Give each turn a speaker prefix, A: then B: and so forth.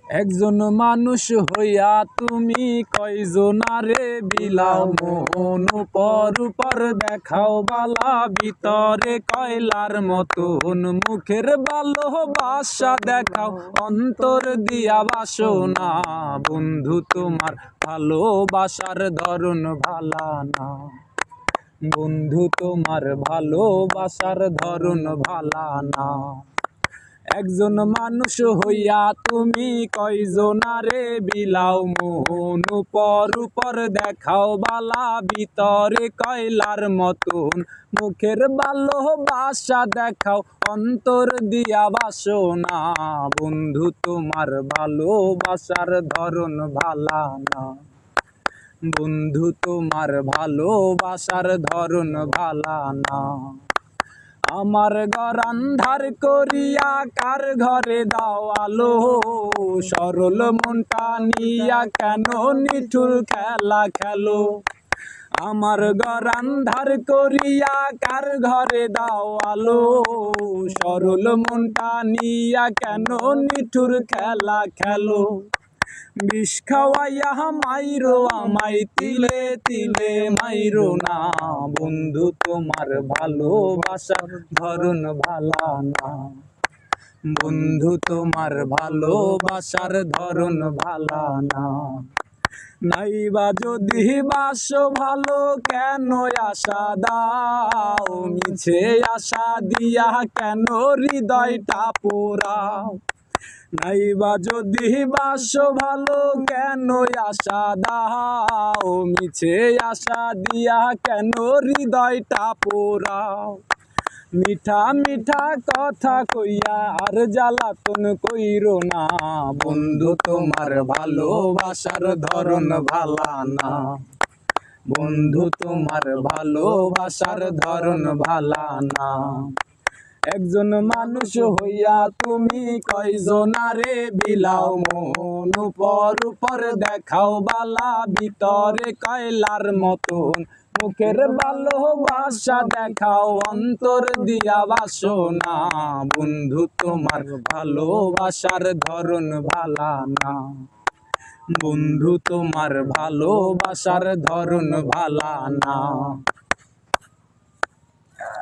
A: একজন মানুষ হইয়া তুমি কয়জনারে বিলাও মোহন, উপর দেখাও বালা ভিতরে কয়লার মতন, মুখের ভালোবাসা দেখাও অন্তর দিয়া বাসনা। বন্ধু তোমার ভালোবাসার ধরন ভালা না, বন্ধু তোমার ভালোবাসার ধরন ভালা না। একজন মানুষ হইয়া তুমি কয়জনারে বিলাও মোহন, উপর দেখাও বালা ভিতরে কয়লার মতন, মুখের ভালোবাসা দেখাও অন্তর দিয়া বাসনা। বন্ধু তোমার ভালোবাসার ধরন ভালা না, বন্ধু তোমার ভালোবাসার ধরন ভালা না। আমার ঘর আন্ধার করিয়া কার ঘরে দাও আলো, সরল মনটা নিয়া কেন নিঠুর খেলা খেলো। আমার ঘর আন্ধার করিয়া কার ঘরে দাও আলো, সরল মনটা নিয়া কেন নিঠুর খেলা খেলো। বিষ খাওয়াইয়া মাইরো আমায় তিলে তিলে মাইরো না, বন্ধু তোমার ভালোবাসার ধরন ভালা না, বন্ধু তোমার ভালোবাসার ধরন ভালা না। নাইবা যদি বাসো ভালো কেন আশা দাও, মিছে আশা দিয়া কেন হৃদয়টা পোড়াও। নাইবা যদি বাসো ভালো কেন আশা দাও, মিছে আশা দিয়া কেন হৃদয়টা পোড়াও। মিঠা মিঠা কথা কইয়া আর জ্বালাতন কইরো না, বন্ধু তোমার ভালোবাসার ধরন ভালা না, বন্ধু তোমার ভালোবাসার ধরন ভালা না। একজন মানুষ হইয়া তুমি কয়জনারে বিলাও মন, উপর দেখাও বালা ভিতরে কয়লার মতন, মুখের ভালোবাসা দেখাও অন্তর দিয়া বাসনা। বন্ধু তোমার ভালোবাসার ধরন ভালা না, বন্ধু তোমার ভালোবাসার ধরন ভালা না।